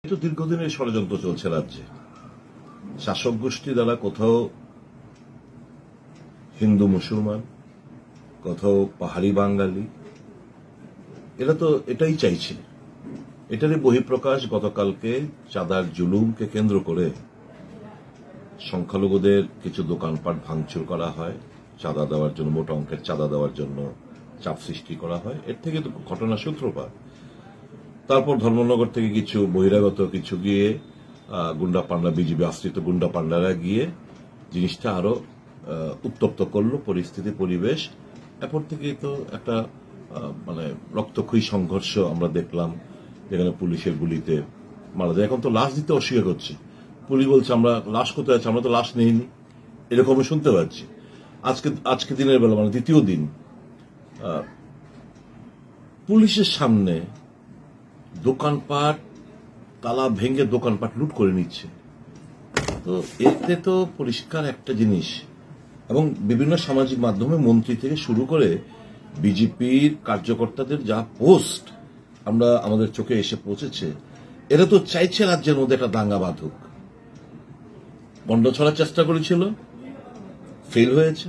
তো দীর্ঘদিনের ষড়যন্ত্র চলছে রাজ্যে। শাসক গোষ্ঠী দ্বারা কোথাও হিন্দু মুসলমান, কোথাও পাহাড়ি বাঙালি, এরা তো এটাই চাইছে। এটারই বহিঃপ্রকাশ গতকালকে চাঁদার জুলুমকে কেন্দ্র করে সংখ্যালঘুদের কিছু দোকানপাট ভাঙচুর করা হয়, চাঁদা দেওয়ার জন্য, মোটা অঙ্কের চাঁদা দেওয়ার জন্য চাপ সৃষ্টি করা হয়। এর থেকে তো ঘটনার সূত্রপাত। তারপর ধর্মনগর থেকে কিছু বহিরাগত কিছু গিয়ে গুন্ডা পান্ডা, বিজেপি আশ্রিত গুন্ডা পান্ডারা গিয়ে জিনিসটা আরো উত্তপ্ত করলো পরিস্থিতি, পরিবেশ। এরপর থেকে তো একটা রক্তক্ষয়ী সংঘর্ষ আমরা দেখলাম, যেখানে পুলিশের গুলিতে মারা যায়। এখন তো লাশ দিতে অস্বীকার করছে। পুলিশ বলছে আমরা লাশ কোথায় আছে, আমরা তো লাশ নেইনি, এরকম শুনতে পাচ্ছি। আজকে দিনের বেলা, দ্বিতীয় দিন, পুলিশের সামনে দোকানপাট তালা ভেঙে দোকানপাট লুট করে নিচ্ছে। তো এতে তো পরিষ্কার একটা জিনিস, এবং বিভিন্ন সামাজিক মাধ্যমে মন্ত্রী থেকে শুরু করে বিজেপির কার্যকর্তাদের যা পোস্ট আমাদের চোখে এসে পৌঁছেছে, এরা তো চাইছে রাজ্যের মধ্যে একটা দাঙ্গা বাঁধুক। বন্ধ ছড়ার চেষ্টা করেছিল, ফেল হয়েছে।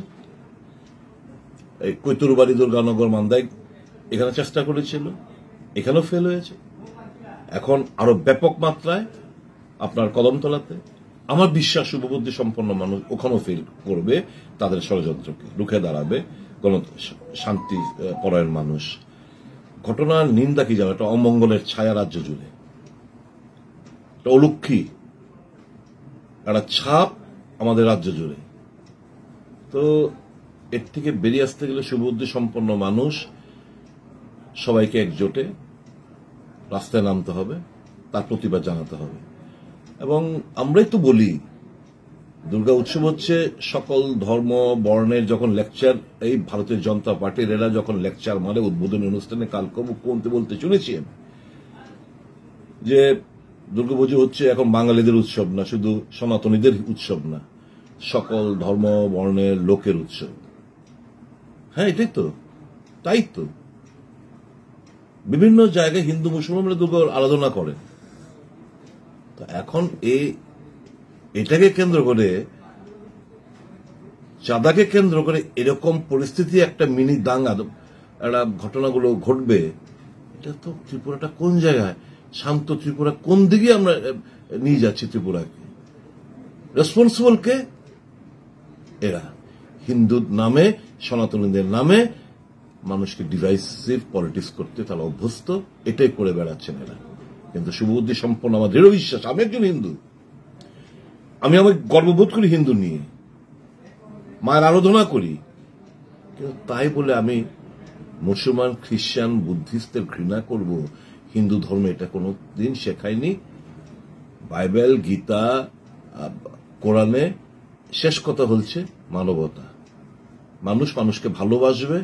এই কৈতুরবাড়ি, দুর্গানগর, মান্দাই, এখানে চেষ্টা করেছিল, এখানেও ফেল হয়েছে। এখন আরো ব্যাপক মাত্রায় আপনার কদমতলাতে, আমার বিশ্বাস শুভবুদ্ধি সম্পন্ন মানুষ ওখানেও ফেল করবে, তাদের ষড়যন্ত্রকে রুখে দাঁড়াবে শান্তি পরায়ণ মানুষ। ঘটনার নিন্দা কি জানো, একটা অমঙ্গলের ছায়া রাজ্য জুড়ে, একটা অলক্ষী, একটা ছাপ আমাদের রাজ্য জুড়ে। তো এর থেকে বেরিয়ে আসতে গেলে শুভবুদ্ধি সম্পন্ন মানুষ সবাইকে একজোটে রাস্তায় নামতে হবে, তার প্রতিবাদ জানাতে হবে। এবং আমরাই তো বলি, দুর্গা উৎসব হচ্ছে সকল ধর্ম বর্ণের যখন লেকচার, এই ভারতীয় জনতা পার্টির এরা যখন লেকচার মারে উদ্বোধনী অনুষ্ঠানে, কালকে মুখ্যমন্ত্রী বলতে শুনেছি যে দুর্গাপুজো হচ্ছে এখন বাঙালিদের উৎসব না, শুধু সনাতনীদের উৎসব না, সকল ধর্ম বর্ণের লোকের উৎসব। হ্যাঁ, এটাই তো, তাই তো বিভিন্ন জায়গায় হিন্দু মুসলমানরা দুর্গা আরাধনা করে। তো এখন এটাকে কেন্দ্র করে, চাঁদাকে কেন্দ্র করে এরকম পরিস্থিতি, একটা মিনি দাঙ্গা, একটা ঘটনাগুলো ঘটবে। এটা তো ত্রিপুরাটা কোন জায়গায়, শান্ত ত্রিপুরা কোন দিকে আমরা নিয়ে যাচ্ছি ত্রিপুরাকে? রেসপন্সিবল কে? এরা হিন্দুর নামে, সনাতনীদের নামে মানুষকে ডিভাইসিভ পলিটিক্স করতে তারা অভ্যস্ত, এটাই করে বেড়াচ্ছেন এরা। কিন্তু শুভবুদ্ধি সম্পন্ন আমার দৃঢ় বিশ্বাস, আমি একজন হিন্দু, আমি গর্ববোধ করি হিন্দু নিয়ে, মায়ের আরাধনা করি, কিন্তু তাই বলে আমি মুসলমান, খ্রিস্টান, বুদ্ধিস্টের ঘৃণা করব? হিন্দু ধর্ম এটা কোনো দিন শেখায়নি। বাইবেল, গীতা, কোরআনে শেষ কথা হচ্ছে মানবতা। মানুষ মানুষকে ভালোবাসবে,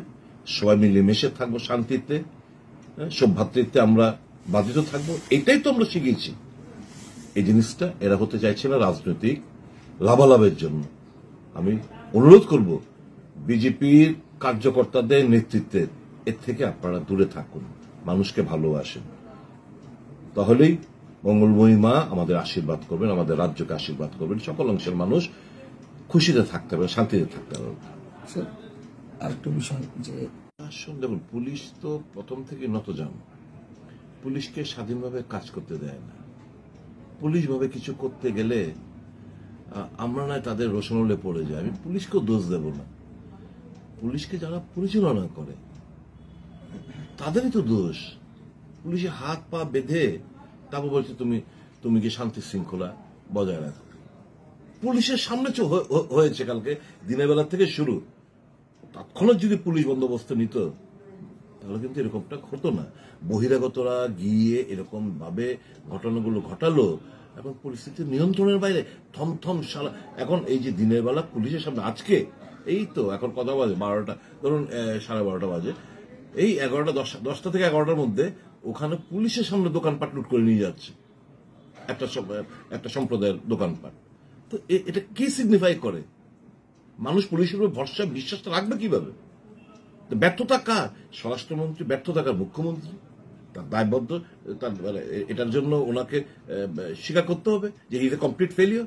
সবাই মিলেমিশে থাকবো শান্তিতে, সৌভ্রাতৃত্বে আমরা বাধিত থাকবো, এটাই তো আমরা শিখেছি। এই জিনিসটা এরা হতে চাইছে না রাজনৈতিক লাভালাভের জন্য। আমি অনুরোধ করব বিজেপির কার্যকর্তাদের নেতৃত্বে, এর থেকে আপনারা দূরে থাকুন, মানুষকে ভালোবাসেন, তাহলেই মঙ্গলময়ী মা আমাদের আশীর্বাদ করবেন, আমাদের রাজ্যকে আশীর্বাদ করবেন, সকল অংশের মানুষ খুশিতে থাকতে পারবে, শান্তিতে থাকতে পারবে। আরেকটা বিষয় যে দেখুন, পুলিশ তো প্রথম থেকে নতজান, পুলিশকে স্বাধীনভাবে কাজ করতে দেয় না। পুলিশ ভাবে কিছু করতে গেলে আমরা নয় তাদের রোশনলে পড়ে যায়। আমি পুলিশকেও দোষ দেব না, পুলিশকে যারা পরিচালনা করে তাদেরই তো দোষ। পুলিশে হাত পা বেঁধে তারপর বলছে তুমি কি শান্তি শৃঙ্খলা বজায় রাখো। পুলিশের সামনে হয়েছে কালকে দিনের বেলা থেকে শুরু, তৎক্ষণাৎ যদি পুলিশ বন্দোবস্ত নিত তাহলে কিন্তু এরকমটা হতো না। বহিরাগতরা গিয়ে এরকম ভাবে ঘটনাগুলো ঘটালো, এখন পরিস্থিতি নিয়ন্ত্রণের বাইরে, থমথম সারা। এখন এই যে দিনের বেলা পুলিশের সামনে, আজকে এই তো এখন কথা বাজে 12টা, ধরুন 12:30 বাজে, এই 10টা থেকে 11টার মধ্যে ওখানে পুলিশের সামনে দোকানপাট লুট করে নিয়ে যাচ্ছে, একটা সম্প্রদায়ের দোকানপাট। তো এটা কি সিগনিফাই করে? মানুষ পুলিশের উপর ভরসা, বিশ্বাসটা রাখবে কিভাবে? ব্যর্থতা কার? স্বরাষ্ট্রমন্ত্রী, ব্যর্থতা কার? মুখ্যমন্ত্রী। তার দায়বদ্ধ, তার মানে এটার জন্য ওনাকে স্বীকার করতে হবে যে he is a complete failure.